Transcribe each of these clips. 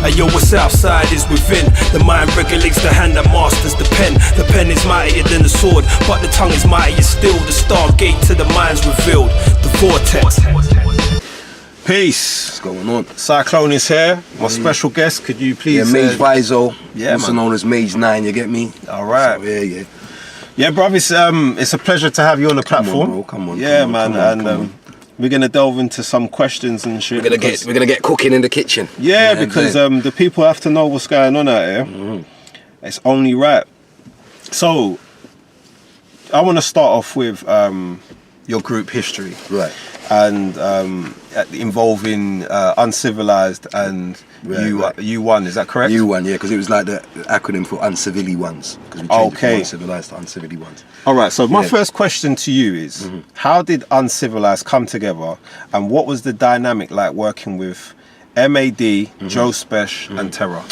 Ayo, what's outside is within. The mind regulates the hand that masters the pen. The pen is mightier than the sword, but the tongue is mightier still. The stargate to the mind's revealed. The vortex. Peace. What's going on? Cyclone is here. My special guest. Could you please? Yeah, Mage Vizo. Yeah, also known as Mage9. You get me? All right. So, yeah. Yeah, bruv. It's a pleasure to have you on the platform. Come on, bro. Come on. Yeah, come on, man. come on. We're gonna delve into some questions and shit. We're gonna get cooking in the kitchen. Yeah, because the people have to know what's going on out here. It's only right. So, I want to start off with your group history, Right. and involving Uncivilized and U1. Is that correct? U1, yeah, because it was like the acronym for Uncivilized ones. Because we changed it from Uncivilized to Uncivilized ones. All right. So my first question to you is, how did Uncivilized come together, and what was the dynamic like working with MAD, Joe Spesh, and Terra?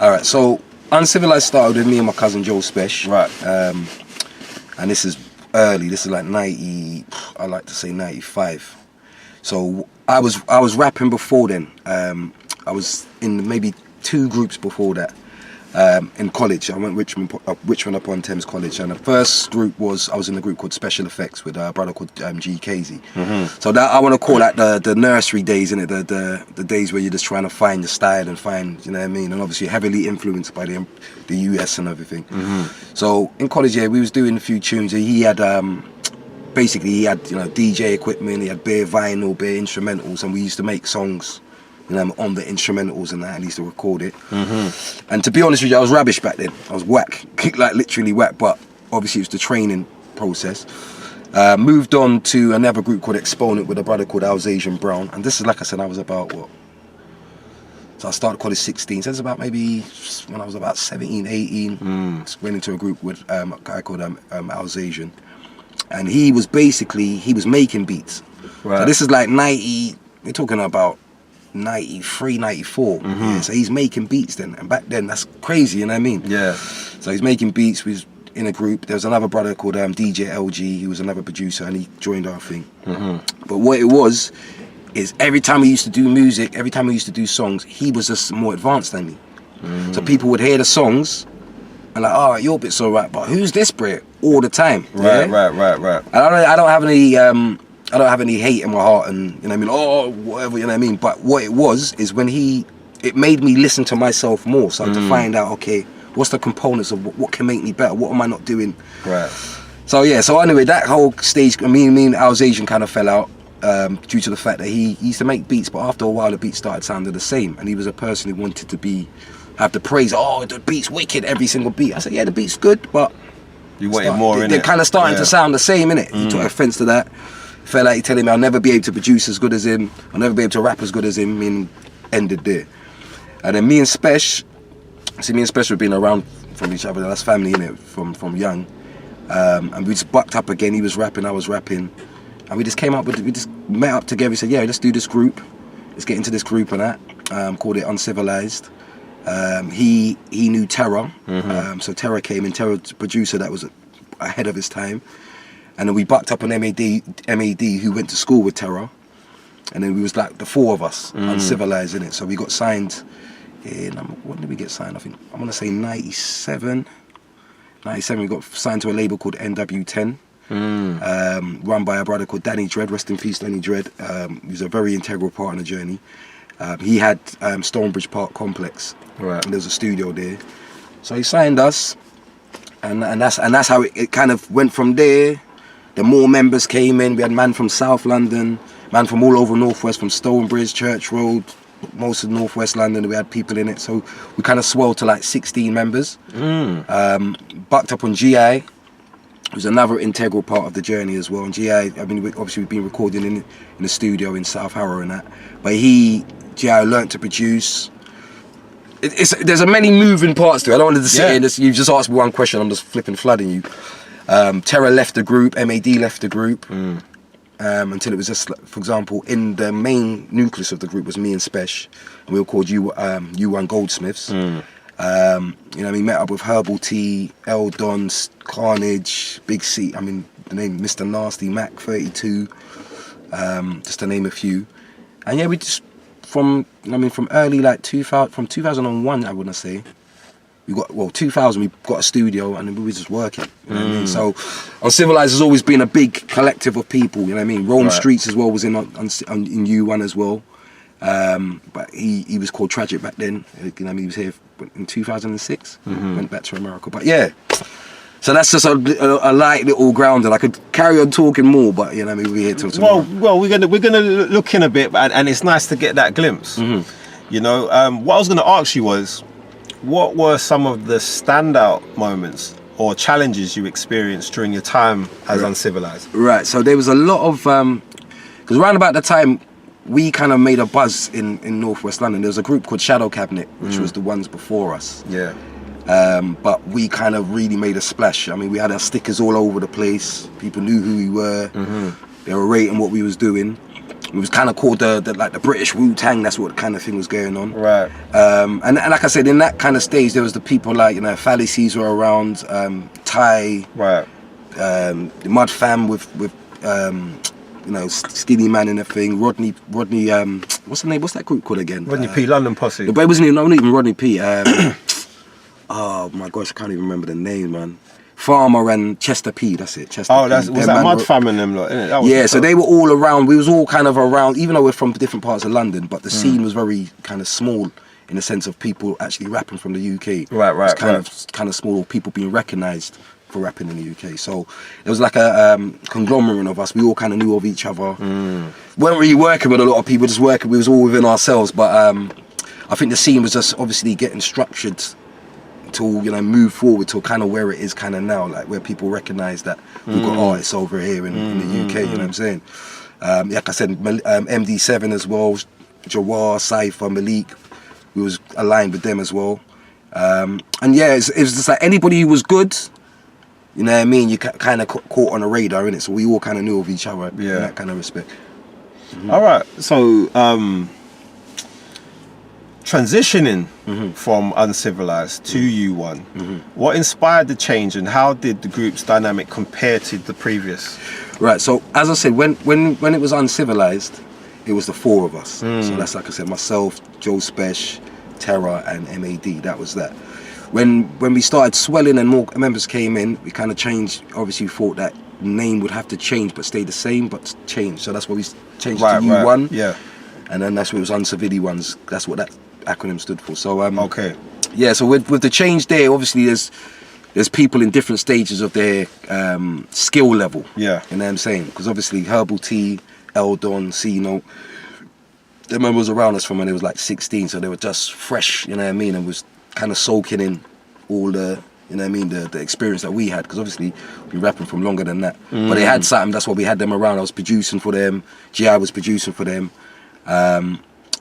All right. So Uncivilized started with me and my cousin Joe Spesh. Right. And this is early. This is like 90. I like to say 95. So I was rapping before then. I was in maybe 2 groups before that. In college, I went Richmond upon Thames College, and the first group was I was in a group called Special Effects with a brother called G. Casey. So that I want to call that the nursery days, innit? The days where you're just trying to find your style and find, you know what I mean, and obviously heavily influenced by the US and everything. So in college, yeah, we was doing a few tunes. He had basically he had DJ equipment, he had bare vinyl, bare instrumentals, and we used to make songs. On the instrumentals and that, and used to record it. And to be honest with you, I was rubbish back then. I was whack, like literally whack, but obviously it was the training process. Moved on to another group called Exponent with a brother called Alsatian Brown, and this is, like I said, I was about what? So I started college 16, so it's about maybe when I was about 17, 18, went into a group with a guy called Alsatian, and he was making beats. Right. So this is like 90, we're talking about 93, 94. Yeah, so he's making beats then, and back then that's crazy, you know what I mean? Yeah. So he's making beats. We was in a group. There was another brother called DJ LG. He was another producer, and he joined our thing. But what it was is every time we used to do music, every time we used to do songs, he was just more advanced than me. So people would hear the songs and like, oh, your bit's alright, but who's this Brit? All the time. Right. And I don't have any I don't have any hate in my heart, and you know what I mean, oh whatever, you know what I mean. But what it was is when it made me listen to myself more, so to find out, okay, what's the components of what can make me better, what am I not doing? Right. So yeah, so anyway, that whole stage, me and Alsatian kind of fell out due to the fact that he used to make beats, but after a while the beats started sounding the same, and he was a person who wanted to have the praise. Oh, the beat's wicked, every single beat. I said, yeah, the beat's good, but you wanted more in it. They're kind of starting to sound the same, innit? He took offense to that. Felt like he telling me I'll never be able to produce as good as him, I'll never be able to rap as good as him, and ended there. And then me and Spesh were being around from each other, that's family, innit, from young. And we just bucked up again, he was rapping, I was rapping. And we just met up together, we said, yeah, let's do this group. Let's get into this group and that. Called it Uncivilized. He knew Terra, so Terra came in, Terra's a producer that was ahead of his time. And then we bucked up on MAD who went to school with Terra. And then we was like the 4 of us, Uncivilized, in it. So we got signed in, when did we get signed? I think, I want to say 97. 97, we got signed to a label called NW10. Run by a brother called Danny Dread, rest in peace Danny Dread. He was a very integral part in the journey. He had Stonebridge Park Complex, right, and there was a studio there. So he signed us, and that's how it kind of went from there. The more members came in. We had man from South London, man from all over Northwest, from Stonebridge, Church Road, most of Northwest London. We had people in it, so we kind of swelled to like 16 members. Bucked up on GI, who's another integral part of the journey as well. And GI, I mean, obviously we've been recording in the studio in South Harrow and that, but GI learnt to produce. There's a many moving parts to it. I don't want to sit here and you've just asked me one question, I'm just flooding you. Terra left the group, MAD left the group, until it was just, for example, in the main nucleus of the group was me and Spesh, and we were called U1 Goldsmiths. You know, we met up with Herbal T, L Dons, Carnage, Big C, I mean, the name Mr. Nasty, Mac 32, just to name a few. And yeah, we just from early like 2000, from 2001, I want to say. We got 2000. We got a studio and we were just working. You know what I mean? So, Uncivilized has always been a big collective of people. You know what I mean? Rome Streets as well was in U1 as well. But he was called Tragic back then. You know what I mean? He was here in 2006. Went back to America. But yeah. So that's just a light little grounded. I could carry on talking more, but you know, maybe we're here till tomorrow. Well, we're gonna look in a bit, and it's nice to get that glimpse. You know, what I was gonna ask you was, what were some of the standout moments or challenges you experienced during your time as Uncivilized? Right. So there was a lot of because around about the time we kind of made a buzz in Northwest London. There was a group called Shadow Cabinet, which was the ones before us. Yeah. But we kind of really made a splash. I mean, we had our stickers all over the place. People knew who we were. They were rating what we was doing. It was kind of called the British Wu-Tang. That's what kind of thing was going on. Right. And like I said, in that kind of stage, there was the people like, you know, Fallacies were around, Ty, Right. The Mud Fam with you know, Skinny Man and everything. Rodney. What's the name? What's that group called again? Rodney P. London Posse. But it wasn't even, not even Rodney P. Oh my gosh, I can't even remember the name, man. Farmer and Chester P. That's it. Chester. Oh, P. was that Mud Fam and them lot, innit? That was Yeah, so they were all around. We was all kind of around, even though we're from different parts of London, but the scene was very kind of small in the sense of people actually rapping from the UK. Right, It's kind of small, people being recognised for rapping in the UK. So it was like a conglomerate of us. We all kind of knew of each other. Weren't really working with a lot of people, just working. We was all within ourselves. But I think the scene was just obviously getting structured to, you know, move forward to kind of where it is kind of now, like where people recognise that we've got artists over here in the UK. You know what I'm saying? Like I said, MD7 as well, Jawar, Cypher, Malik. We was aligned with them as well. And yeah, it was just like anybody who was good. You know what I mean? You kind of caught on a radar, innit? So we all kind of knew of each other in that kind of respect. All right. So, transitioning from Uncivilized to U1, what inspired the change and how did the group's dynamic compare to the previous? Right. So, as I said, when it was Uncivilized, it was the four of us. So that's, like I said, myself, Joe Spesh, Terra, and MAD. That was that. When we started swelling and more members came in, we kind of changed. Obviously, we thought that name would have to change, but stay the same, but change. So that's why we changed to U1. Right. Yeah. And then that's what it was Uncivilized ones. That's what that acronym stood for. So okay. Yeah. So with the change there, obviously there's people in different stages of their skill level. Yeah. You know what I'm saying? Because obviously Herbal T, Eldon, C-Note, the members around us from when they was like 16, so they were just fresh. You know what I mean? And was kind of soaking in all the, you know what I mean, the experience that we had, because obviously we've been rapping from longer than that. But they had something, that's why we had them around. I was producing for them, GI was producing for them.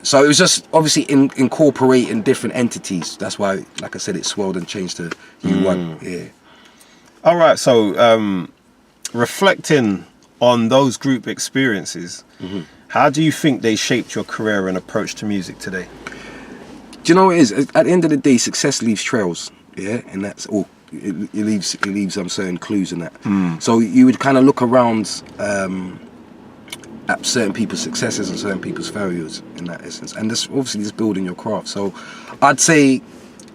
So it was just obviously incorporating different entities. That's why, like I said, it swelled and changed to U1. Yeah. All right, so reflecting on those group experiences, how do you think they shaped your career and approach to music today? Do you know what it is? At the end of the day, success leaves trails, yeah, and that's all. It leaves certain clues in that. So you would kind of look around at certain people's successes and certain people's failures in that essence, and this obviously just building your craft. So I'd say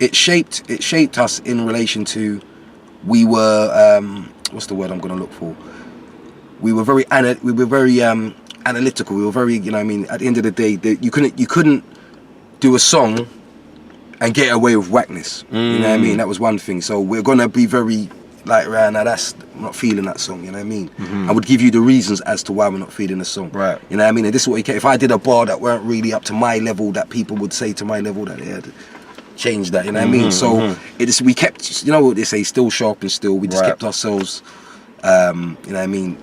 it shaped us in relation to, we were what's the word I'm going to look for? We were very analytical. We were very, you know what I mean. At the end of the day, you couldn't do a song and get away with whackness. You know what I mean? That was one thing. So we're gonna be very like, right now, I'm not feeling that song. You know what I mean? I would give you the reasons as to why we're not feeling the song. Right. You know what I mean? And this is what you can. If I did a bar that weren't really up to my level, that people would say to my level, that they had to change that. You know what I mean? So we kept, you know what they say, still sharp and still. We just kept ourselves, you know what I mean,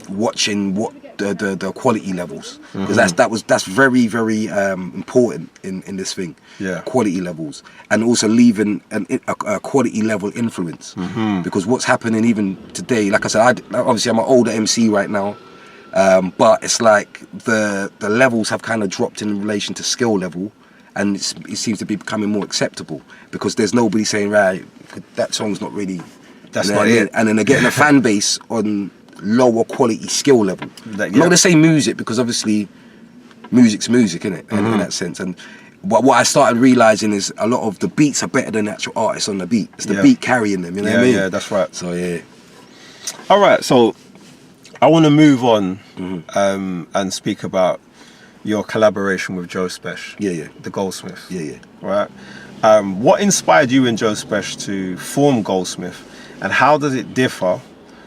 watching what the quality levels, because that's very, very important in this thing. Yeah, quality levels, and also leaving a quality level influence, because what's happening even today, like I said, obviously I'm an older MC right now, but it's like the levels have kind of dropped in relation to skill level, and it seems to be becoming more acceptable, because there's nobody saying, right, that song's not really, that's not it, and then they're getting a fan base on lower quality skill level. I'm not gonna say music, because obviously music's music, innit? In that sense. And what I started realising is a lot of the beats are better than the actual artists on the beat. It's the beat carrying them, you know what I mean? Yeah, that's right. So, yeah. All right, so I want to move on and speak about your collaboration with Joe Spesh. Yeah. The Goldsmith. Yeah. Right. What inspired you and Joe Spesh to form Goldsmith, and how does it differ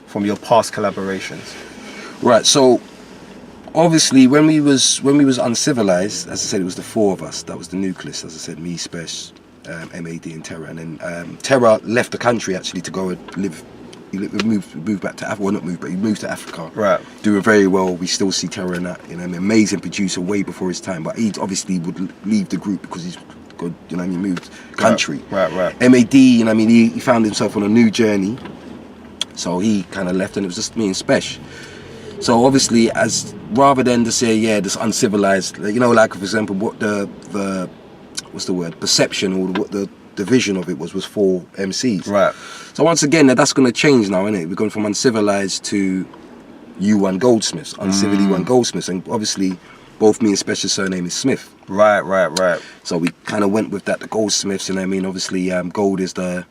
from your past collaborations? Right, so obviously when we was Uncivilized, as I said, it was the four of us. That was the nucleus, as I said, me, Spesh, MAD and Terra. And then Terra left the country actually to go and live. He moved back to Africa. Well, not moved, but he moved to Africa. Right. Doing very well. We still see Terra in that. You know, an amazing producer way before his time. But he obviously would leave the group because he's got, you know, he moved country. Right. MAD, you know, I mean, he found himself on a new journey. So he kind of left, and it was just me and Spesh. So obviously, as rather than to say, yeah, this Uncivilized, you know, like for example, what the what's the word, perception, or what the vision of it was 4 MCs. Right. So once again, that's going to change now, isn't it? We're going from Uncivilized to U1 Goldsmiths, Uncivil U1 Goldsmiths, and obviously both me and Spesh's surname is Smith. Right. So we kind of went with that, the Goldsmiths, and I mean, obviously, gold is the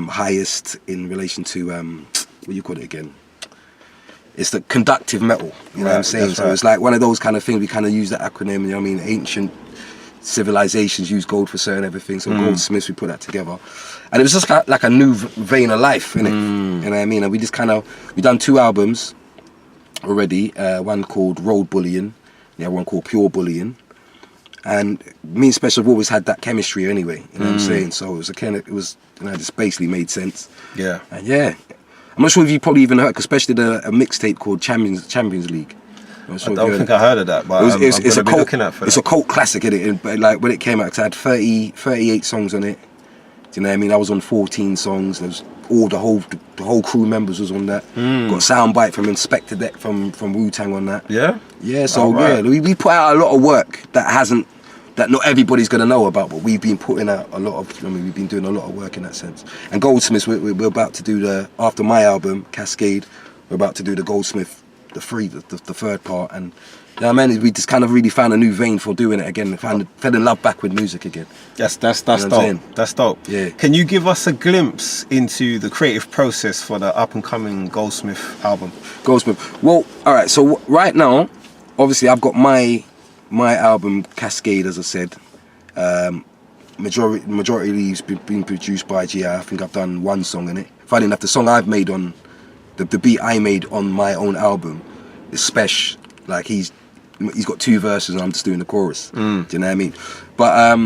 highest in relation to what do you call it again? It's the conductive metal. You know what I'm saying? So it's like one of those kind of things. We kind of use that acronym. You know what I mean? Ancient civilizations use gold for certain everything. So Goldsmiths, we put that together, and it was just like a new vein of life, innit? You know what I mean? And we just we done 2 albums already. One called Road Bullying, the other one called Pure Bullying. And me and Spesh have always had that chemistry anyway. You know what I'm saying? So it was you know, just basically made sense. Yeah. And yeah, I'm not sure if you probably even heard, because Spesh did a mixtape called Champions League. I don't think I heard of that, but it's a cult. It's a that. cult classic, innit? But like when it came out, 'cause I had 38 songs on it. Do you know what I mean? I was on 14 songs. There was the whole crew members was on that. Got a soundbite from Inspector Deck from Wu-Tang on that. Yeah. Yeah. So yeah, we put out a lot of work that not everybody's gonna know about, but we've been putting out a lot of. I mean, we've been doing a lot of work in that sense. And Goldsmiths, we're about to do after my album Cascade, we're about to do the Goldsmith. The third part, and you know what I mean, we just kind of really found a new vein for doing it again. Fell in love back with music again. That's you know dope. That's dope. Yeah. Can you give us a glimpse into the creative process for the up and coming Goldsmith album? Goldsmith. Well, all right. So right now, obviously, I've got my album Cascade, as I said. Majority of these been produced by GI. I think I've done 1 song in it. Funny enough, the song I've made on. The beat I made on my own album is Spesh. Like he's got 2 verses and I'm just doing the chorus. Do you know what I mean? But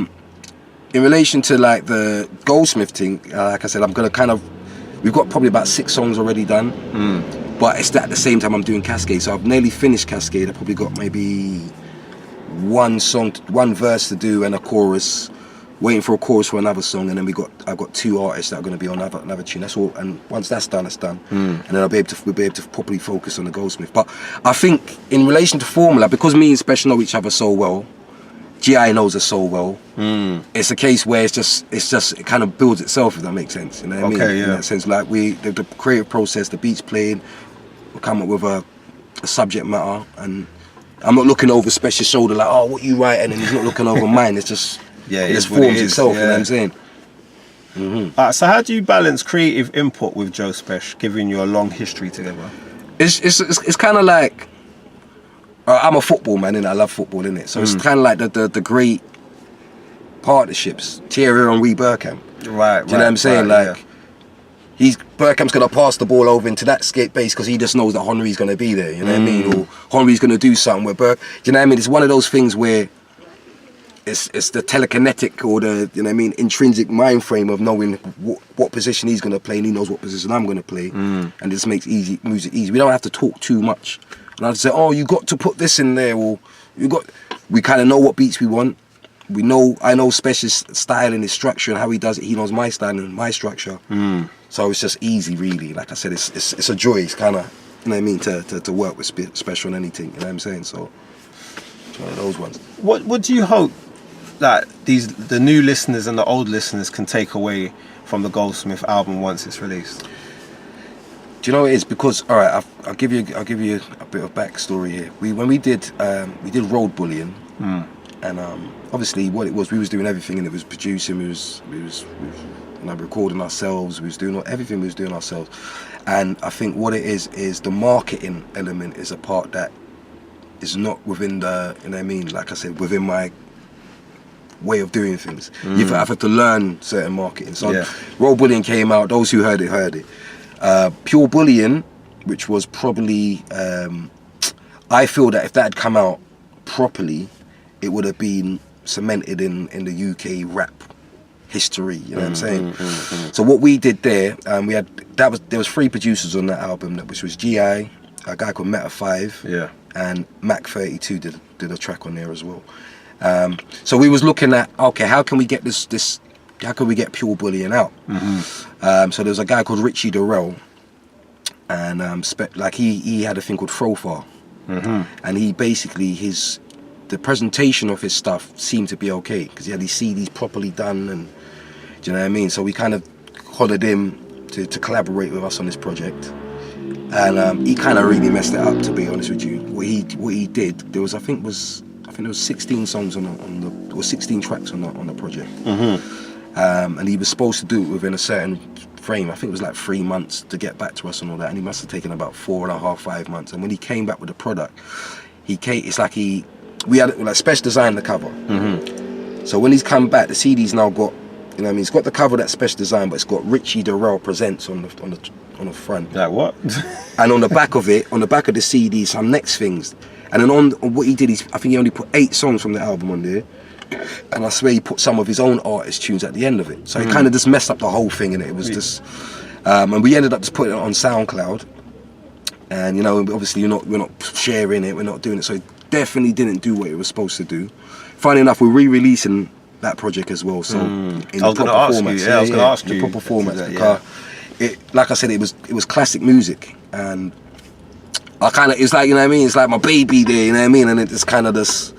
in relation to like the Goldsmith thing, like I said, we've got probably about 6 songs already done. But it's at the same time I'm doing Cascade, so I've nearly finished Cascade. I've probably got maybe 1 verse to do and a chorus. Waiting for a chorus for another song, and then I've got 2 artists that are going to be on another tune. That's all. And once that's done, it's done. And then we'll be able to properly focus on the Goldsmith. But I think in relation to formula, because me and Spesh know each other so well, GI knows us so well. It's a case where it kind of builds itself, if that makes sense. You know what I mean? Okay, yeah. In that sense, like the creative process, the beats playing, we come up with a subject matter, and I'm not looking over Spesh's shoulder like, oh, what you writing, and he's not looking over mine. It's just. Yeah, it just forms itself, you know what I'm saying? So how do you balance creative input with Joe Spesh, given your long history together? It's kind of like I'm a football man, innit? I love football, innit? So it's kind of like the great partnerships, Thierry Henry Bergkamp. Right. Do you know what I'm saying? Bergkamp's gonna pass the ball over into that skate base because he just knows that Henry's gonna be there. You know what I mean? Or Henry's gonna do something with Do you know what I mean? It's one of those things where. It's the telekinetic or the, you know what I mean, intrinsic mind frame of knowing what position he's going to play and he knows what position I'm going to play. And this makes music easy. We don't have to talk too much. And I'd say, oh, you got to put this in there, or we kind of know what beats we want. I know Spesh's style and his structure and how he does it. He knows my style and my structure. So it's just easy, really. Like I said, it's a joy. It's kind of, you know what I mean, to work with Spesh on anything, you know what I'm saying? So it's one of those ones. What do you hope that the new listeners and the old listeners can take away from the Goldsmith album once it's released? Do you know what it is? Because all right, I'll give you a bit of backstory here. When we did road bullying, and obviously what it was, we was doing everything, and it was producing, we was recording ourselves, we was doing everything, we was doing ourselves. And I think what it is the marketing element is a part that is not within the, you know what I mean, like I said, within my way of doing things. I've had to learn certain marketing. So road bullying came out, those who heard it. Pure bullying, which was probably, I feel that if that had come out properly, it would have been cemented in the UK rap history, you know what I'm saying? So what we did there, there was 3 producers on that album, which was GI, a guy called Meta 5, and Mac 32 did a track on there as well. So we was looking at, okay, how can we get how can we get pure bullying out? So there was a guy called Richie Durrell, and he had a thing called Profile, and he basically the presentation of his stuff seemed to be okay because he had these CDs properly done, and do you know what I mean? So we kind of hollered him to collaborate with us on this project, and he kind of really messed it up, to be honest with you. What he did, there was I think there was 16 songs or 16 tracks on the project, and he was supposed to do it within a certain frame. I think it was like 3 months to get back to us and all that, and he must have taken about 4.5, 5 months. And when he came back with the product, we had like special designed the cover. So when he's come back, the CD's now got, you know what I mean, it's got the cover that's special designed, but it's got Richie Durrell Presents on the front. Like what? And on the back of the CD, some next things. And then on what he did, I think he only put 8 songs from the album on there. And I swear he put some of his own artist tunes at the end of it. So he kind of just messed up the whole thing, and it was just, and we ended up just putting it on SoundCloud. And you know, obviously we're not sharing it, we're not doing it. So it definitely didn't do what it was supposed to do. Funny enough, we're re-releasing that project as well. So in the proper formats. I was going to ask you. The proper formats. Because like I said, it was classic music, and I kind of, it's like, you know what I mean, it's like my baby there, you know what I mean, and it's kind of this,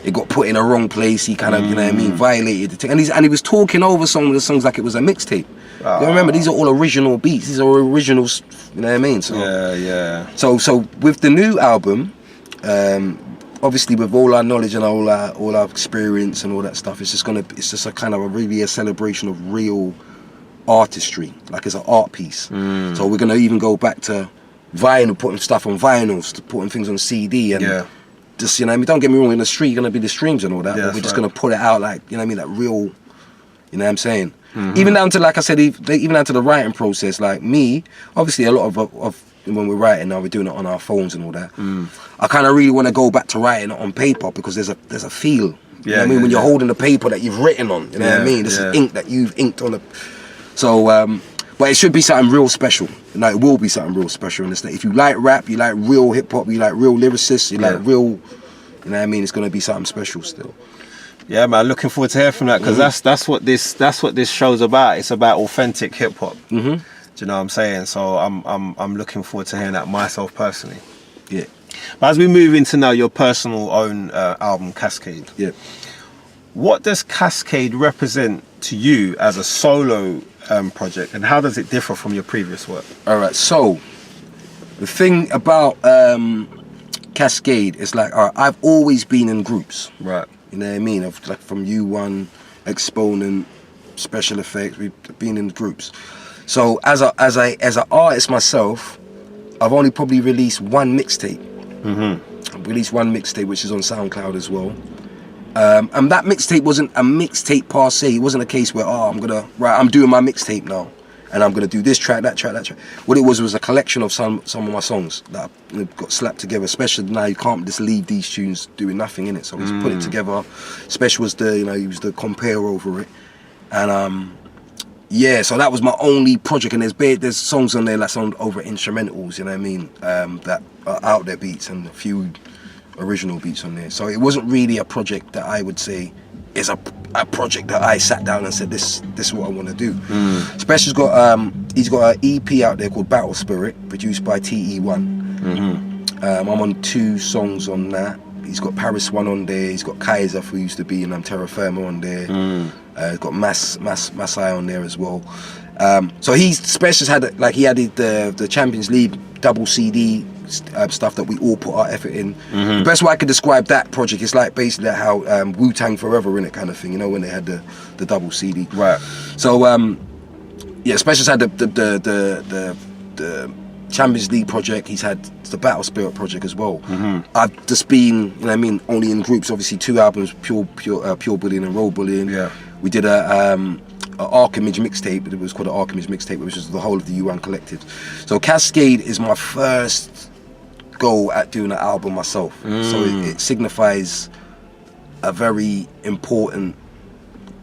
it got put in a wrong place. He kind of, you know what I mean, violated the thing, and he was talking over some of the songs like it was a mixtape. You remember, these are all original beats, these are originals, you know what I mean? So so with the new album, obviously with all our knowledge and all our experience and all that stuff, it's just a kind of really a celebration of real artistry, like it's an art piece. So we're gonna even go back to vinyl, putting stuff on vinyls, to putting things on CD, and just, you know what I mean, don't get me wrong, in the street you're gonna be the streams and all that, but we're just gonna put it out like, you know what I mean, like real, you know what I'm saying? Even down to, like I said, even down to the writing process. Like me, obviously a lot of when we're writing now, we're doing it on our phones and all that. I kind of really want to go back to writing it on paper, because there's a feel. You know what I mean? When you're holding the paper that you've written on, you know what I mean? This is ink that you've inked on the. So, but it should be something real special. You know, it will be something real special in this. If you like rap, you like real hip hop, you like real lyricists, you like real, you know what I mean? It's gonna be something special still. Yeah, man, looking forward to hearing from that, because that's what this show's about. It's about authentic hip hop. Do you know what I'm saying? So I'm looking forward to hearing that myself personally. Yeah. But as we move into now your personal own album, Cascade. Yeah. What does Cascade represent to you as a solo project, and how does it differ from your previous work? All right. So the thing about Cascade is like, I've always been in groups. Right. You know what I mean? Like from U1, Exponent, Special Effects, we've been in groups. So as an artist myself, I've only probably released one mixtape. I've released one mixtape, which is on SoundCloud as well. And that mixtape wasn't a mixtape per se. It wasn't a case where, I'm doing my mixtape now, and I'm gonna do this track, that track, that track. What it was a collection of some of my songs that got slapped together. Especially now, you can't just leave these tunes doing nothing in it. So he's put it together. Special was he was the compare over it, and so that was my only project. And there's songs on there that's on over instrumentals, you know what I mean, that are out there beats, and a few original beats on there. So it wasn't really a project that I would say is a project that I sat down and said, this is what I want to do. Special's got he's got an EP out there called Battle Spirit, produced by TE1. I'm on 2 songs on that. He's got Paris 1 on there. He's got Kaiser, who used to be in Terra Firma, on there. it's got Masai on there as well. So Special had like he added the Champions League double CD stuff that we all put our effort in. The best way I could describe that project is like basically how Wu-Tang Forever in it kind of thing, you know, when they had the double CD. Right. So yeah, Special's had the Champions League project. He's had the Battle Spirit project as well. I've just been, you know what I mean, only in groups. Obviously 2 albums, Pure Bullying and Roll Bullying. Yeah. We did a Archimage mixtape. It was called an Archimage mixtape, which was the whole of the U1 collective. So Cascade is my first go at doing an album myself. So it signifies a very important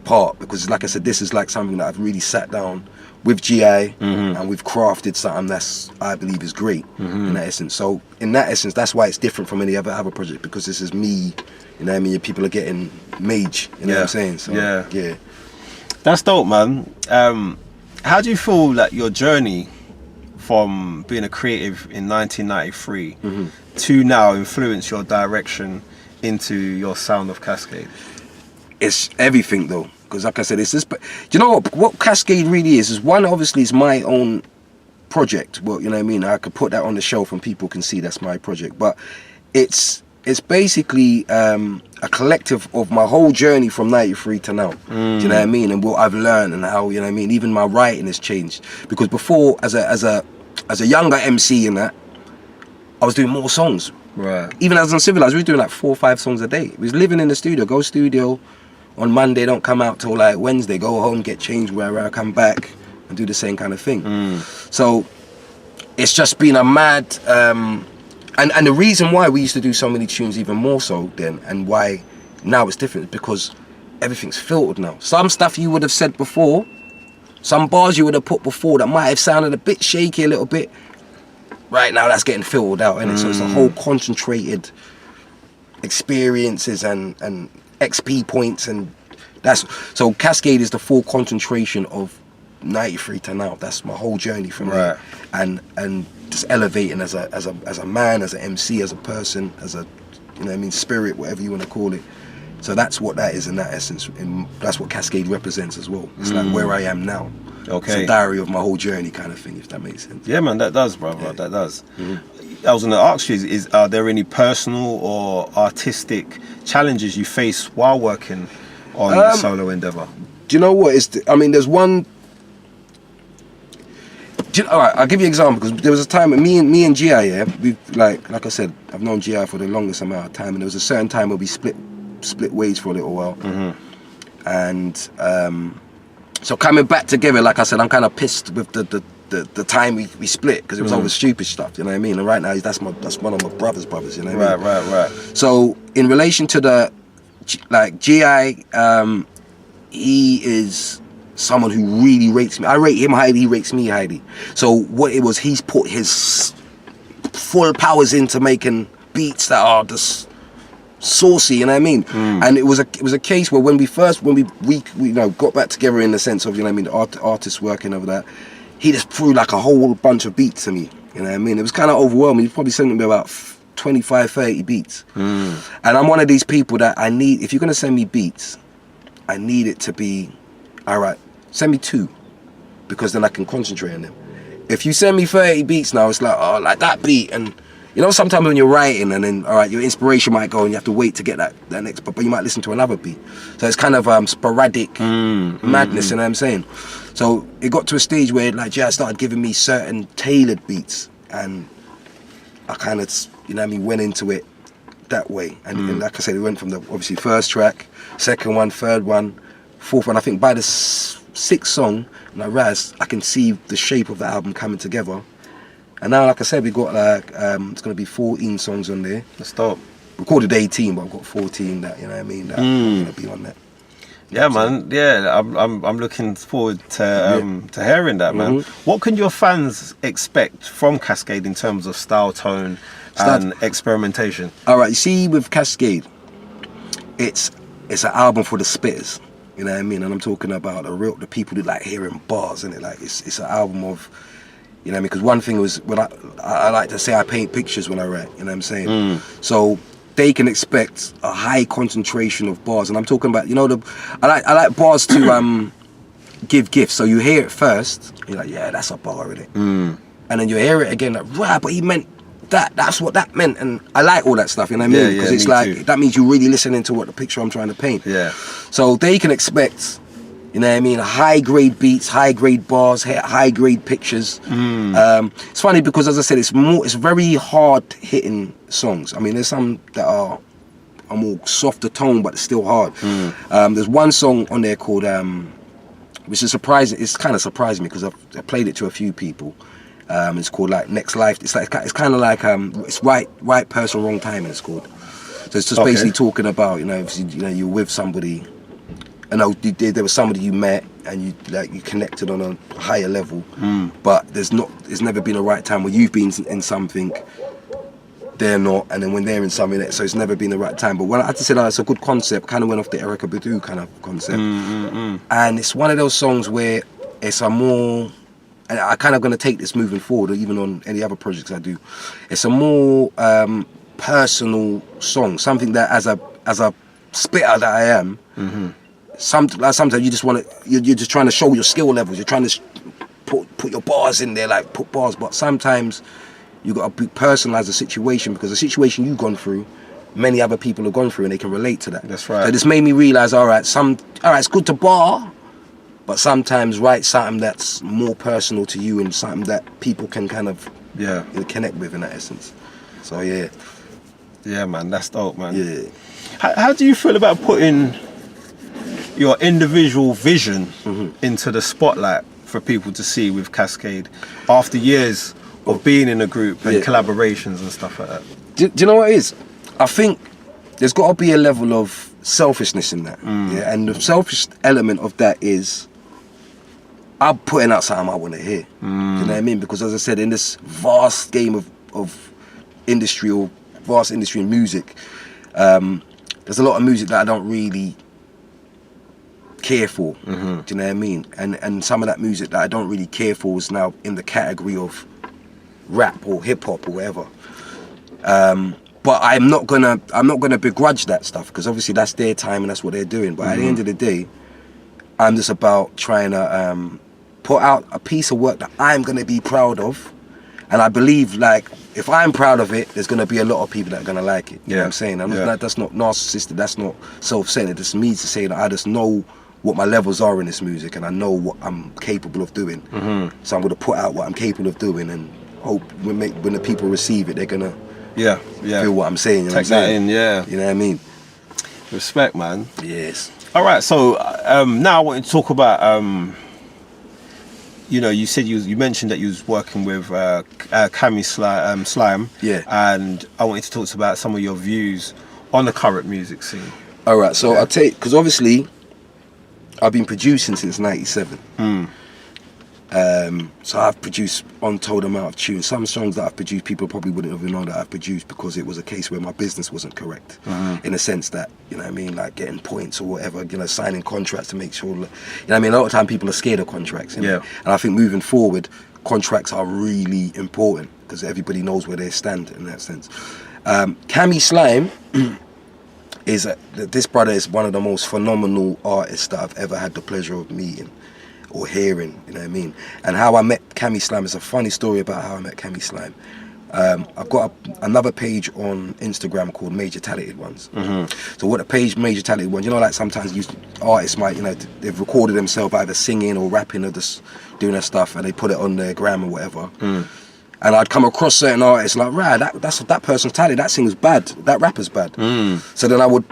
part, because like I said, this is like something that I've really sat down with GI and we've crafted something that's, I believe, is great in that essence. So in that essence, that's why it's different from any other project, because this is me, you know what I mean? People are getting Mage, you know what I'm saying? So yeah. That's dope, man. How do you feel that your journey from being a creative in 1993 to now influence your direction into your sound of Cascade? It's everything though, because like I said, it's this. But do you know what Cascade really is? Is one, obviously, is my own project. Well, you know what I mean. I could put that on the shelf and people can see that's my project. But it's basically a collective of my whole journey from '93 to now. Do you know what I mean? And what I've learned and how, you know what I mean. Even my writing has changed, because before, as a younger MC and that, I was doing more songs. Right. Even as Uncivilized, we were doing like 4 or 5 songs a day. We was living in the studio. Go studio on Monday, don't come out till like Wednesday. Go home, get changed, wherever I come back and do the same kind of thing. So it's just been a mad. And the reason why we used to do so many tunes even more so then, and why now it's different, is because everything's filtered now. Some stuff you would have said before, some bars you would have put before that might have sounded a bit shaky a little bit, right now that's getting filtered out, innit? So it's a whole concentrated experiences and XP points, and so Cascade is the full concentration of 93 to now. That's my whole journey from there, and just elevating as a man, as an MC, as a person, as a, you know what I mean, spirit, whatever you want to call it. So that's what that is in that essence, and that's what Cascade represents as well. It's like where I am now. Okay. It's a diary of my whole journey kind of thing, if that makes sense. Yeah, man, that does, brother. Yeah. That does. I was going to ask you, are there any personal or artistic challenges you face while working on the solo endeavor? Do you know what? There's one. All right, I'll give you an example, because there was a time when me and GI, yeah, we like I said, I've known GI for the longest amount of time, and there was a certain time where we split ways for a little while, and so coming back together, like I said, I'm kind of pissed with the time we split, because it was over stupid stuff, you know what I mean? And right now that's one of my brothers, you know what I mean? Right. So in relation to the GI, he is someone who really rates me. I rate him highly, he rates me highly. So what it was, he's put his full powers into making beats that are just saucy, you know what I mean? And it was a case where when we you know, got back together, in the sense of, you know what I mean, the artists working over that, he just threw like a whole bunch of beats to me, you know what I mean? It was kind of overwhelming. He probably sent me about 25, 30 beats. And I'm one of these people that I need, if you're gonna send me beats, I need it to be, all right, send me 2, because then I can concentrate on them. If you send me 30 beats now, it's like, oh, like that beat, and you know, sometimes when you're writing, and then, all right, your inspiration might go and you have to wait to get that next, but you might listen to another beat. So it's kind of sporadic madness, you know what I'm saying? So it got to a stage where like Jay started giving me certain tailored beats, and I kind of, you know what I mean, went into it that way. And like I said, it went from the obviously first track, second one, third one, fourth one. I think by the 6th song, I can see the shape of the album coming together. And now, like I said, we got like it's gonna be 14 songs on there. That's dope. Recorded 18, but I've got 14 that, you know what I mean, that are gonna be on that. Yeah, man. Yeah, I'm looking forward to hearing that, man. What can your fans expect from Cascade in terms of style, tone, and experimentation? All right, you see, with Cascade, it's an album for the spitters. You know what I mean? And I'm talking about the people who like hearing bars, and like it's an album of, you know what I mean? Because one thing was, when I like to say I paint pictures when I write, you know what I'm saying? So they can expect a high concentration of bars, and I'm talking about, I like bars to give gifts. So you hear it first, you're like, yeah, that's a bar, isn't it? And then you hear it again, like, right, but he meant that. That's what that meant, and I like all that stuff. You know what I mean? Because it's like too. That means you're really listening to what the picture I'm trying to paint. Yeah. So they can expect, you know what I mean, high grade beats, high grade bars, high grade pictures. It's funny because, as I said, it's very hard hitting songs. I mean, there's some that are more softer tone, but it's still hard. There's one song on there called, which is surprising. It's kind of surprised me because I've played it to a few people. It's called like Next Life. It's kind of like it's right person, wrong time. It's called. So it's just basically talking about, you're with somebody. I know there was somebody you met and you connected on a higher level, but there's never been a right time where you've been in something, they're not, and then when they're in something, so it's never been the right time. But when I just said, it's a good concept, kind of went off the Erykah Badu kind of concept, and it's one of those songs where it's a more, and I kind of going to take this moving forward, or even on any other projects I do, it's a more personal song, something that as a spitter that I am. Sometimes you just want to, you're just trying to show your skill levels. You're trying to put your bars in there, like put bars. But sometimes you got to personalize the situation, because the situation you've gone through, many other people have gone through, and they can relate to that. That's right. So this made me realize, all right, it's good to bar, but sometimes write something that's more personal to you and something that people can kind of connect with in that essence. So yeah, man, that's dope, man. Yeah. How do you feel about putting your individual vision into the spotlight for people to see with Cascade after years of being in a group and collaborations and stuff like that? Do you know what it is? I think there's got to be a level of selfishness in that. Yeah, and the selfish element of that is I'm putting out something I want to hear. Do you know what I mean? Because, as I said, in this vast game of industry, or vast industry in music, there's a lot of music that I don't really care for. Do you know what I mean? And some of that music that I don't really care for is now in the category of rap or hip hop or whatever. But I'm not gonna begrudge that stuff, because obviously that's their time and that's what they're doing. But at the end of the day, I'm just about trying to put out a piece of work that I'm gonna be proud of, and I believe, like, if I'm proud of it, there's gonna be a lot of people that are gonna like it. You know what I'm saying? That's not narcissistic. That's not self-centered. It's me to say that I just know what my levels are in this music, and I know what I'm capable of doing. So I'm gonna put out what I'm capable of doing, and hope when the people receive it, they're gonna feel what I'm saying. Take that in, You know what I mean? Respect, man. Yes. All right, so now I want to talk about, you said you mentioned that you was working with Cami Slime. Yeah. And I wanted to talk about some of your views on the current music scene. All right, so I'll take, because obviously I've been producing since '97. So I've produced untold amount of tunes. Some songs that I've produced, people probably wouldn't even know that I've produced, because it was a case where my business wasn't correct. In a sense that, you know what I mean, like getting points or whatever, signing contracts to make sure, you know what I mean, a lot of time people are scared of contracts. And I think moving forward, contracts are really important, because everybody knows where they stand in that sense. Cami Slime this brother is one of the most phenomenal artists that I've ever had the pleasure of meeting or hearing, you know what I mean? And how I met Cami Slime is a funny story about how I met Cami Slime. I've got another page on Instagram called Major Talented Ones. So what the page Major Talented Ones, like sometimes artists might, they've recorded themselves either singing or rapping or just doing their stuff, and they put it on their gram or whatever. And I'd come across certain artists like, right, that person's talented, that singer's bad, that rapper's bad. So then I would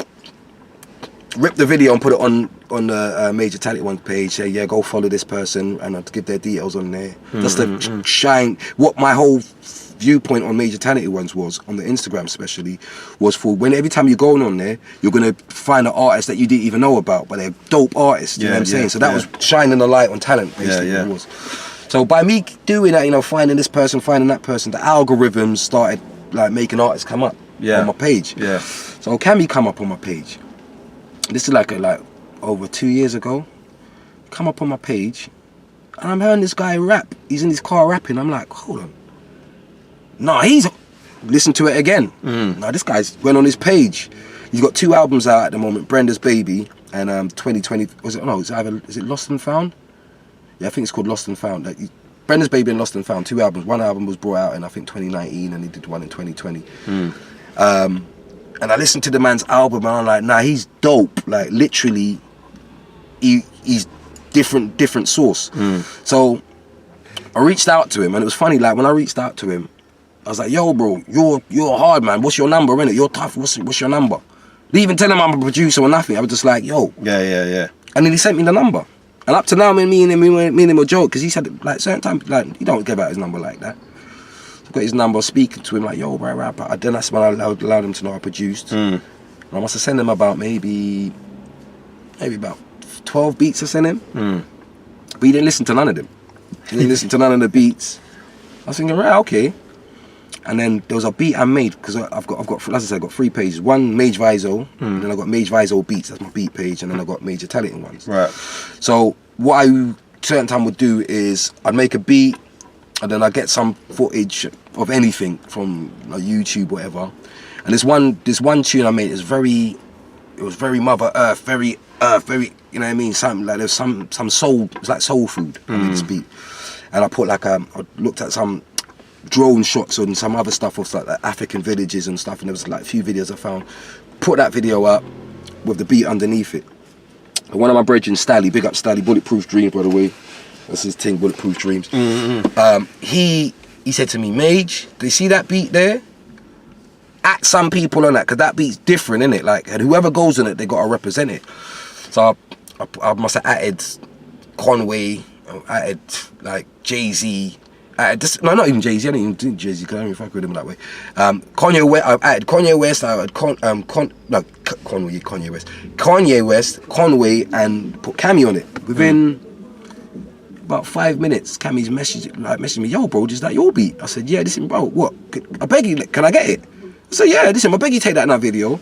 rip the video and put it on the Major Talented Ones page, say, yeah, go follow this person, and I'd give their details on there. Just to shine what my whole viewpoint on Major Talented Ones was, on the Instagram especially, was for when every time you're going on there, you're going to find an artist that you didn't even know about, but they're dope artists, you know what I'm saying? So that was shining the light on talent, basically. It was. So by me doing that, finding this person, finding that person, the algorithms started like making artists come up on my page. So Cami come up on my page. This is like over 2 years ago. Come up on my page, and I'm hearing this guy rap. He's in his car rapping. I'm like, hold on. No, listened to it again. Now this guy's went on his page. He's got 2 albums out at the moment, Brenda's Baby and 2020, is it Lost and Found? Yeah, I think it's called Lost and Found. Like, Brenda's Baby and Lost and Found, 2 albums. One album was brought out in I think 2019 and he did one in 2020. And I listened to the man's album and I'm like, nah, he's dope. Like literally, he's different source. So I reached out to him and it was funny, like when I reached out to him, I was like, yo bro, you're hard, man. What's your number, innit? You're tough, what's your number? Didn't even tell him I'm a producer or nothing. I was just like, yo. Yeah. And then he sent me the number. And up to now, me and him were joke because he said, like, certain times, like, he don't give out his number like that. So I got his number, speaking to him, like, yo, bro, but then that's when I allowed him to know I produced. And I must have sent him about maybe about 12 beats I sent him. But he didn't listen to none of them. He didn't listen to none of the beats. I was thinking, right, okay. And then there was a beat I made because I've got, as I said, I've got 3 pages. One Mage9, then I got Mage9 beats. That's my beat page, and then I got versatility ones. Right. So what I certain time would do is I'd make a beat, and then I get some footage of anything from like, YouTube, whatever. And this one tune I made is very Mother Earth, very you know what I mean? Something like there's some soul. It's like soul food. I made this beat, and I put like I looked at some drone shots and some other stuff of like African villages and stuff, and there was like a few videos I found. Put that video up with the beat underneath it. And one of my brethren, Stally, big up Stally, Bulletproof Dreams, by the way. That's his thing, Bulletproof Dreams. He said to me, Mage, do you see that beat there? At some people on that, because that beat's different, innit? Like, and whoever goes on it, they gotta represent it. So I must have added Conway, added like Jay-Z. No, not even Jay-Z. I didn't even do Jay-Z because I don't even fuck with him that way. Kanye West. I added Kanye West. I had Kanye West, Conway, and put Cammy on it. Within about 5 minutes, Cammy's messaged me, yo, bro, is that your beat? I said, yeah. Listen, bro, what? I beg you, can I get it? I said, yeah. Listen, I beg you, take that in that video.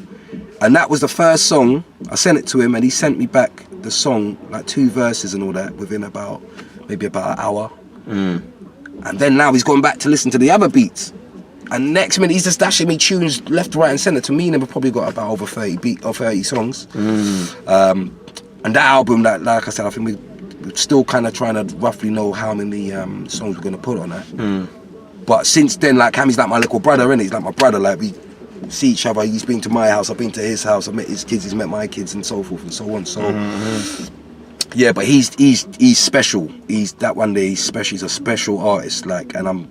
And that was the first song. I sent it to him, and he sent me back the song, like 2 verses and all that, within maybe about an hour. And then now he's going back to listen to the other beats. And next minute he's just dashing me tunes left, right and centre. To me, we've probably got about over 30 songs. And that album, like I said, I think we're still kind of trying to roughly know how many songs we're going to put on that. But since then, like Cammy's like my little brother, innit? He's like my brother. Like we see each other. He's been to my house, I've been to his house. I met his kids, he's met my kids, and so forth and so on. So. Yeah, but he's special. He's that one day he's special. He's a special artist. Like, and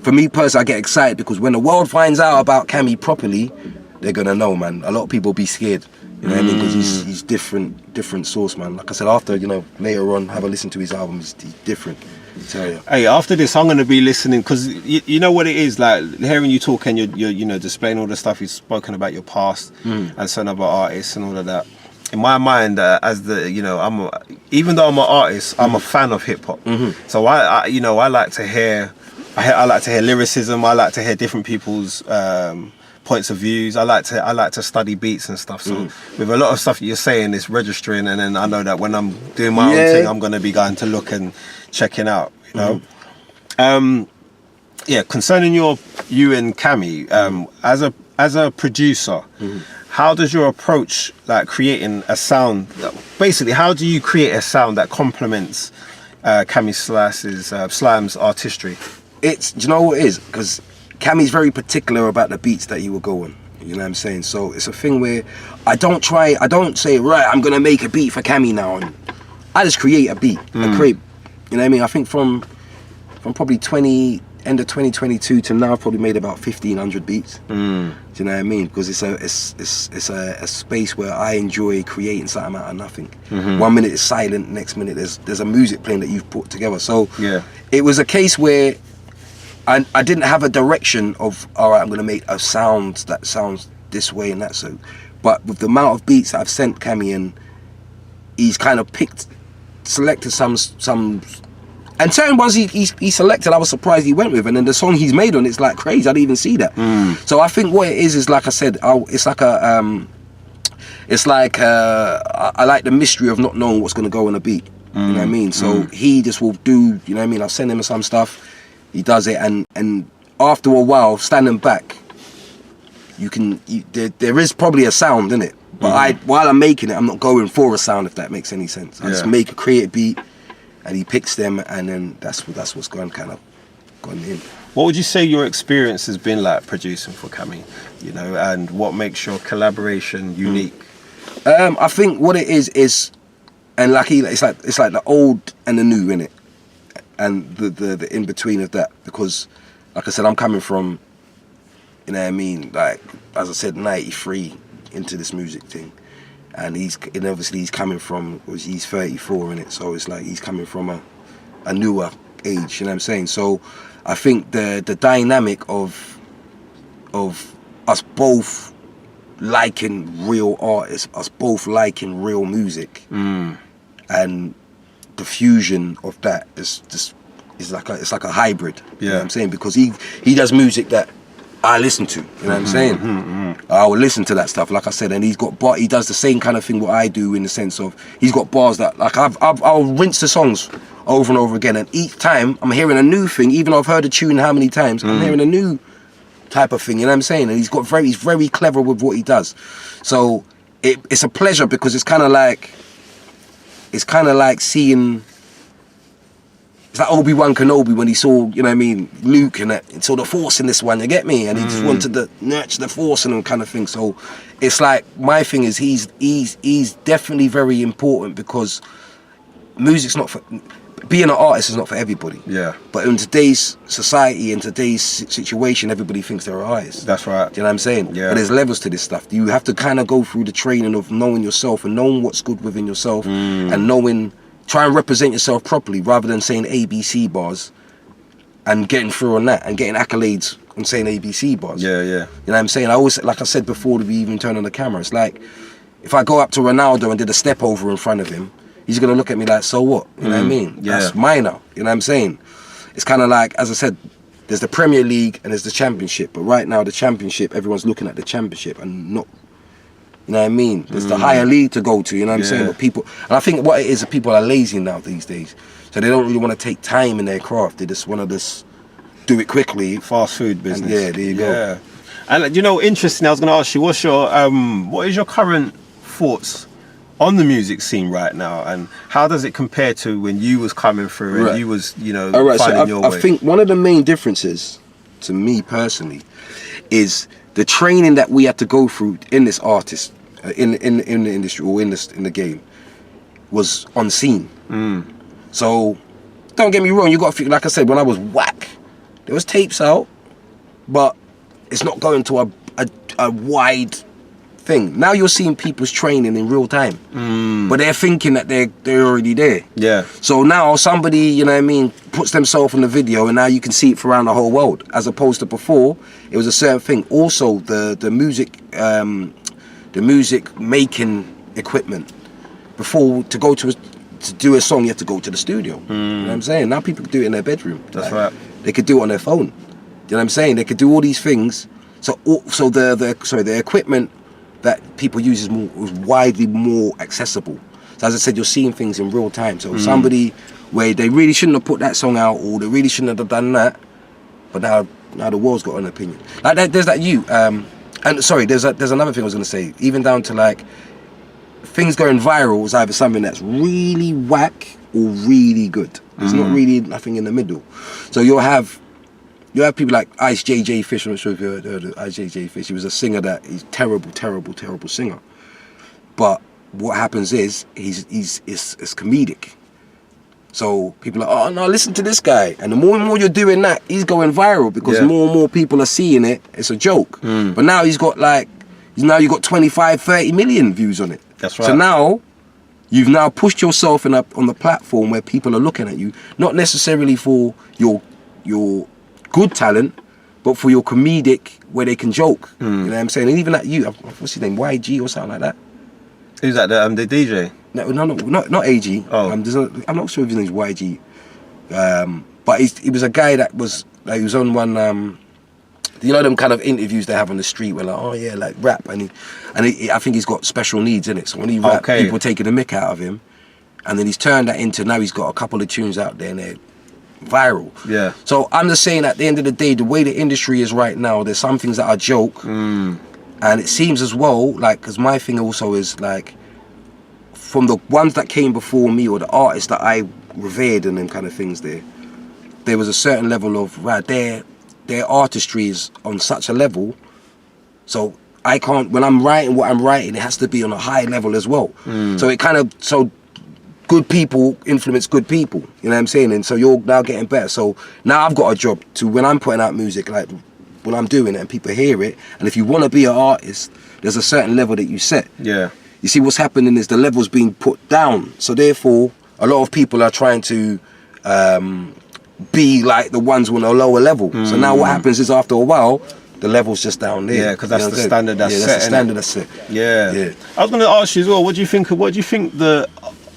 for me personally, I get excited because when the world finds out about Cammy properly, they're gonna know, man. A lot of people be scared, you know what I mean? Because he's different source, man. Like I said, after later on, have a listen to his albums. He's different. So, yeah. Hey, after this, I'm gonna be listening because you know what it is like hearing you talk and you're displaying all the stuff you've spoken about your past and certain other artists and all of that. In my mind, even though I'm an artist, I'm a fan of hip hop. So I like to hear lyricism. I like to hear different people's points of views. I like to study beats and stuff. So with a lot of stuff that you're saying, it's registering, and then I know that when I'm doing my own thing, I'm gonna be going to look and checking out. You know, concerning you and Cammy, as a producer. How does your approach like creating a sound? Basically, how do you create a sound that complements Cammy Slime's artistry? Do you know what it is? Because Cammy's very particular about the beats that he will go on. You know what I'm saying? So it's a thing where I don't say, right, I'm gonna make a beat for Cammy now, and I just create a beat. I create, you know what I mean? I think from probably end of 2022 to now, I've probably made about 1,500 beats. Do you know what I mean? Because it's a space where I enjoy creating something out of nothing. 1 minute is silent, next minute there's a music playing that you've put together. So it was a case where I didn't have a direction of, all right, I'm going to make a sound that sounds this way and that. So, but with the amount of beats that I've sent Cammy in, he's kind of selected some. And certain ones he selected, I was surprised he went with, and then the song he's made on it's like crazy. I didn't even see that. So I think what it is like I said, it's like I like the mystery of not knowing what's gonna go on a beat. You know what I mean? So he just will do. You know what I mean? I'll send him some stuff. He does it, and after a while, standing back, there is probably a sound in it. But while I'm making it, I'm not going for a sound, if that makes any sense. I just create a beat, and he picks them, and then that's what's gone in. What would you say your experience has been like producing for Cammy? You know, and what makes your collaboration unique? I think what it is, and like it's like the old and the new in it, and the in between of that. Because, like I said, I'm coming from, you know what I mean, like as I said, 93 into this music thing, and obviously he's coming from, he's 34 in it, so it's like he's coming from a newer age. You know what I'm saying? So I think the dynamic of us both liking real artists, us both liking real music, and the fusion of that is like a hybrid. You know what I'm saying? Because he does music that I listen to. You know what I'm saying? I will listen to that stuff, like I said, and he does the same kind of thing what I do, in the sense of he's got bars that, like, I'll rinse the songs over and over again, and each time I'm hearing a new thing. Even though I've heard the tune how many times, I'm hearing a new type of thing. You know what I'm saying? And he's very clever with what he does. So it's a pleasure, because it's kind of like seeing. It's like Obi-Wan Kenobi when he saw, you know what I mean, Luke, and saw the Force in this one, you get me? And he just wanted to nurture the Force and all kind of thing. So it's like, my thing is he's definitely very important, because music's not for, being an artist is not for everybody. Yeah. But in today's society, in today's situation, everybody thinks they're an artist. That's right. Do you know what I'm saying? Yeah. But there's levels to this stuff. You have to kind of go through the training of knowing yourself, and knowing what's good within yourself, and try and represent yourself properly, rather than saying ABC bars and getting through on that and getting accolades on saying ABC bars. Yeah, yeah. You know what I'm saying? I always, like I said before we even turned on the camera, it's like, if I go up to Ronaldo and did a step over in front of him, he's going to look at me like, so what? You know what I mean? Yeah. That's minor. You know what I'm saying? It's kind of like, as I said, there's the Premier League and there's the Championship. But right now, the Championship, everyone's looking at the Championship and not, you know what I mean? There's the higher league to go to, you know what I'm saying? But people, and I think what it is, people are lazy now these days. So they don't really want to take time in their craft. They just want to just do it quickly. Fast food business. And there you go. And you know, interesting, I was going to ask you, what is your current thoughts on the music scene right now, and how does it compare to when you was coming through and you was, you know, finding your way? I think one of the main differences, to me personally, is the training that we had to go through in this artist, in the industry, or in the game, was unseen. So don't get me wrong, you got to feel, like I said, when I was whack, there was tapes out, but it's not going to a wide thing. Now you're seeing people's training in real time, but they're thinking that they're already there. Yeah. So now somebody, you know what I mean, puts themselves in the video, and now you can see it around the whole world, as opposed to before it was a certain thing. Also, the music making equipment, before, to do a song, you have to go to the studio. You know what I'm saying? Now people can do it in their bedroom. That's right. They could do it on their phone. You know what I'm saying? They could do all these things. So the equipment that people use is widely more accessible. So as I said, you're seeing things in real time. So somebody where they really shouldn't have put that song out, or they really shouldn't have done that, but now the world's got an opinion. Like that, there's that and sorry, there's another thing I was going to say. Even down to like things going viral is either something that's really whack or really good. There's not really nothing in the middle. So you'll have people like Ice JJ Fish. I'm not sure if you heard of Ice JJ Fish. He was a singer he's terrible singer. But what happens is it's comedic. So people are like, oh no, listen to this guy. And the more and more you're doing that, he's going viral, because more and more people are seeing it. It's a joke. But now you've got 25, 30 million views on it. That's right. So now you've now pushed yourself on the platform where people are looking at you, not necessarily for your good talent, but for your comedic, where they can joke. You know what I'm saying? And even like you, what's his name, YG or something like that? Who's that? The DJ? No, not AG. Oh. I'm not sure if his name's YG. But he was a guy that was like, he was on one. You know them kind of interviews they have on the street where like, oh yeah, like rap, and I think he's got special needs in it. So when he rap, people taking the mick out of him, and then he's turned that into, now he's got a couple of tunes out there, and viral. Yeah. So I'm just saying, at the end of the day, the way the industry is right now, there's some things that are joke, and it seems as well, like, because my thing also is like, from the ones that came before me, or the artists that I revered and them kind of things, there was a certain level of, right, their artistry is on such a level, so I can't, when I'm writing what I'm writing, it has to be on a high level as well. So it kind of, so good people influence good people, you know what I'm saying? And so you're now getting better. So now I've got a job to, when I'm putting out music, like when I'm doing it and people hear it, and if you want to be an artist, there's a certain level that you set. Yeah. You see, what's happening is the level's being put down. So therefore, a lot of people are trying to be like the ones on a lower level. So now what happens is, after a while, the level's just down there. Yeah, because that's the standard that's set. That's the standard that's set. Yeah. I was going to ask you as well, what do you think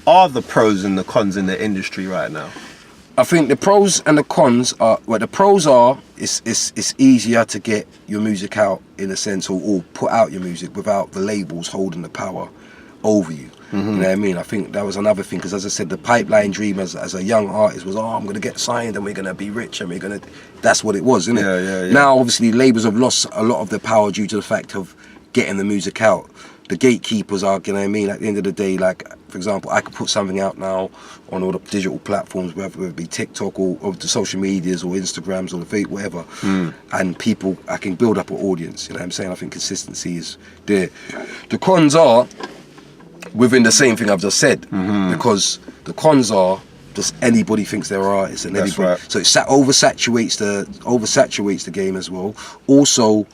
are the pros and the cons in the industry right now? I think the pros and the cons are, well, the pros are, it's easier to get your music out, in a sense, or put out your music without the labels holding the power over you. You know what I mean? I think that was another thing, because as I said, the pipeline dream as a young artist was, I'm going to get signed and we're going to be rich and we're going to, that's what it was, isn't it? Yeah. Now, obviously, labels have lost a lot of their power due to the fact of getting the music out. The gatekeepers are, you know what I mean? At the end of the day, like, for example, I could put something out now on all the digital platforms, whether it be TikTok or the social medias or Instagrams or the whatever, and people, I can build up an audience, you know what I'm saying? I think consistency is there. The cons are within the same thing I've just said, because the cons are just anybody thinks they're artists, and That's everybody, right. so it oversaturates the game as well. Also,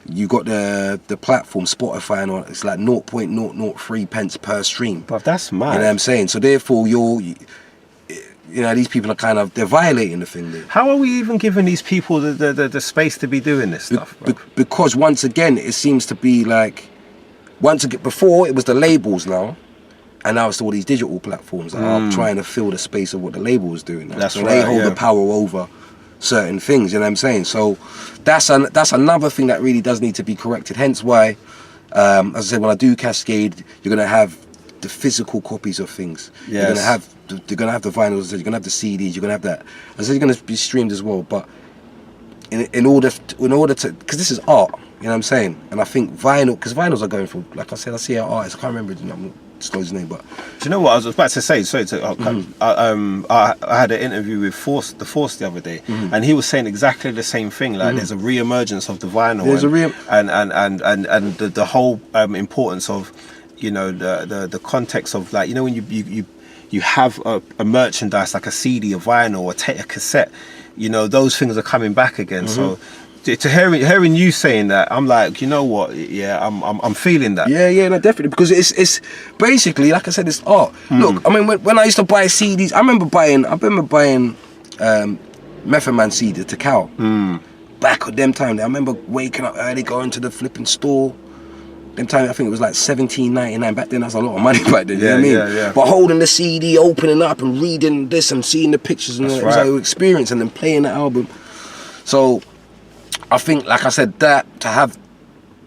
you got the platform Spotify, and it's like 0.003 pence per stream. But that's mad. You know what I'm saying? So therefore, you know, these people are kind of, they're violating the thing there. How are we even giving these people the space to be doing this stuff? Because once again, it seems to be like, before it was the labels now, and now it's all these digital platforms that are trying to fill the space of what the label was doing now. That's so right, they hold the power over certain things, you know what I'm saying? So that's another thing that really does need to be corrected. Hence why, as I said, when I do Cascade, you're gonna have the physical copies of things. Yes. You're gonna have the vinyls, you're gonna have the CDs, you're gonna have that. I said, you're gonna be streamed as well, but in order to, because this is art, you know what I'm saying? And I think because vinyls are going for, like I said, I see our artists, I can't remember, I'm not disclose his name, but do you know what I was about to say? Sorry to I had an interview with the Force the other day, and he was saying exactly the same thing. Like, there's a re-emergence of the vinyl, and the whole importance of, you know, the context of, like, you know, when you have a merchandise like a CD, a vinyl, or a cassette, you know, those things are coming back again. So to hearing you saying that, I'm like, you know what? Yeah, I'm feeling that. Yeah, no, definitely, because it's basically, like I said, it's art. Look, I mean, when I used to buy CDs, I remember buying Method Man CD to Cal. Back at them time, I remember waking up early, going to the flipping store. Them time, I think it was like $17.99. Back then, that's a lot of money back then. You know what I mean? Yeah. But holding the CD, opening up and reading this and seeing the pictures, and it was like an experience, and then playing the album. So I think, like I said, that to have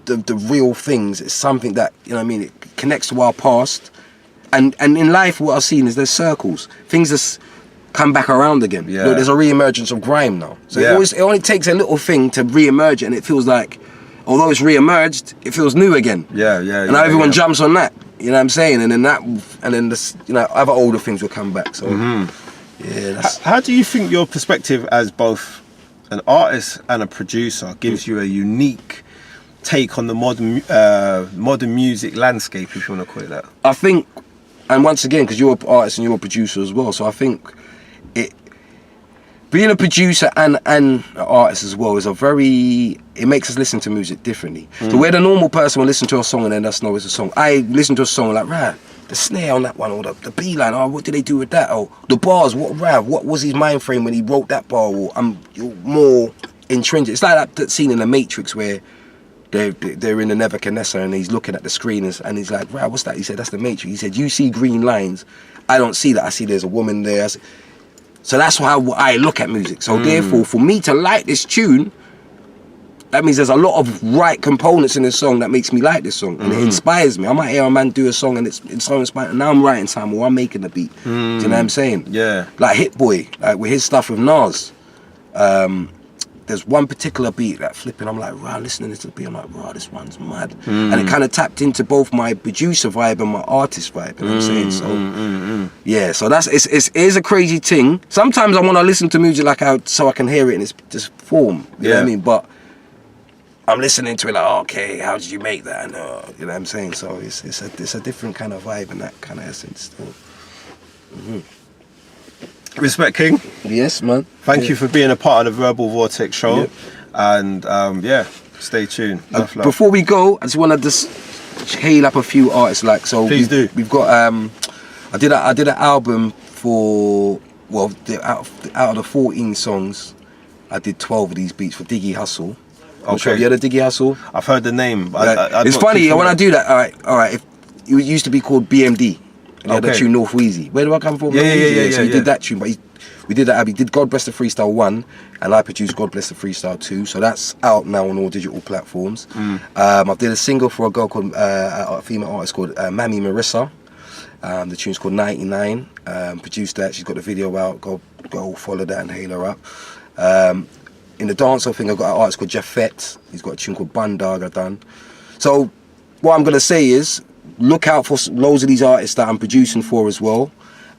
the real things is something that, you know what I mean, it connects to our past. And in life, what I've seen is there's circles. Things just come back around again. Yeah. Look, there's a re-emergence of grime now. So it only takes a little thing to re-emerge it, and it feels like, although it's re-emerged, it feels new again. Yeah. And now everyone jumps on that. You know what I'm saying? And then this, you know, other older things will come back. So yeah. How do you think your perspective as both an artist and a producer gives you a unique take on the modern music landscape, if you want to call it that? I think, and once again, because you're an artist and you're a producer as well, so I think being a producer and an artist as well it makes us listen to music differently. So where the normal person will listen to a song and then that's no, it's a song. I listen to a song like, right, the snare on that one, or the B line, what did they do with that? Or the bars, what was his mind frame when he wrote that bar? Or I'm more intrinsic. It's like that scene in The Matrix where they're in the Nebuchadnezzar and he's looking at the screen and he's like, right, what's that? He said, that's the Matrix. He said, you see green lines. I don't see that. I see there's a woman there. So that's how I look at music. So therefore, for me to like this tune, that means there's a lot of right components in this song that makes me like this song, and it inspires me. I might hear a man do a song and it's so inspiring, and now I'm writing time or I'm making the beat. Do you know what I'm saying? Yeah. Like Hit Boy, like with his stuff with Nas. There's one particular beat that flipping, I'm like, wow, listening to the beat, I'm like, wow, this one's mad. And it kind of tapped into both my producer vibe and my artist vibe, you know what I'm saying? So, yeah, so it is a crazy thing. Sometimes I want to listen to music like so I can hear it in its just form, you know what I mean? But I'm listening to it like, oh, okay, how did you make that? And, you know what I'm saying? So it's a different kind of vibe and that kind of essence still. Respect, King. Yes, man. Thank you for being a part of the Verbal Vortex Show. Yep. And stay tuned. Enough love. Before we go, I just want to just hail up a few artists. Like, so Please do. We've got I did an album for out of the 14 songs, I did 12 of these beats for Diggy Hustle. Okay. Sure, you heard of Diggy Hustle? I've heard the name. But It's funny when I do that. All right. It used to be called BMD. And he had the tune North Wheezy. Where do I come from? Yeah. So he did that tune, but we did that. He did God Bless the Freestyle 1, and I produced God Bless the Freestyle 2. So that's out now on all digital platforms. I did a single for a girl called a female artist called Mammy Marissa. The tune's called 99. Produced that. She's got the video out. Go follow that and hail her up. In the dancehall thing, I've got an artist called Jafet. He's got a tune called Bandag I done. So what I'm gonna say is, look out for loads of these artists that I'm producing for as well,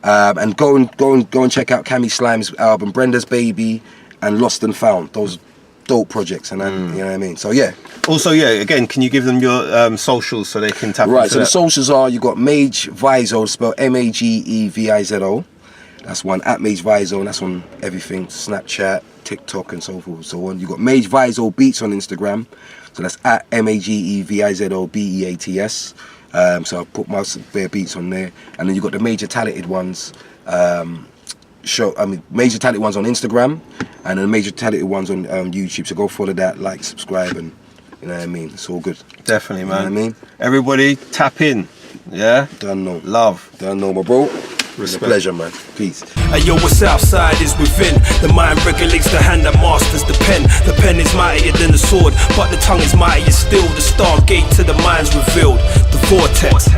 and go and check out Cammy Slime's album, Brenda's Baby, and Lost and Found. Those dope projects, and then, you know what I mean. So yeah. Also, again, can you give them your socials so they can tap right? into So that? the socials are, you got Mage9, spelled Magevizo. That's one at Mage9. That's on everything: Snapchat, TikTok, and so forth and so on. You got Mage9 Beats on Instagram. So that's at Magevizo Beats. So I put my bare beats on there, and then you got the Major Talented ones. Major Talented ones on Instagram, and then Major Talented ones on YouTube. So go follow that, like, subscribe, and you know what I mean. It's all good. Definitely, man. You know what I mean? Everybody, tap in. Yeah. Don't know. Love. Don't know, my bro. It's a Respect. pleasure, man. Peace. And yo, what's outside is within. The mind regulates the hand that masters the pen. The pen is mightier than the sword, but the tongue is mightier still. The stargate to the mind's revealed. The vortex.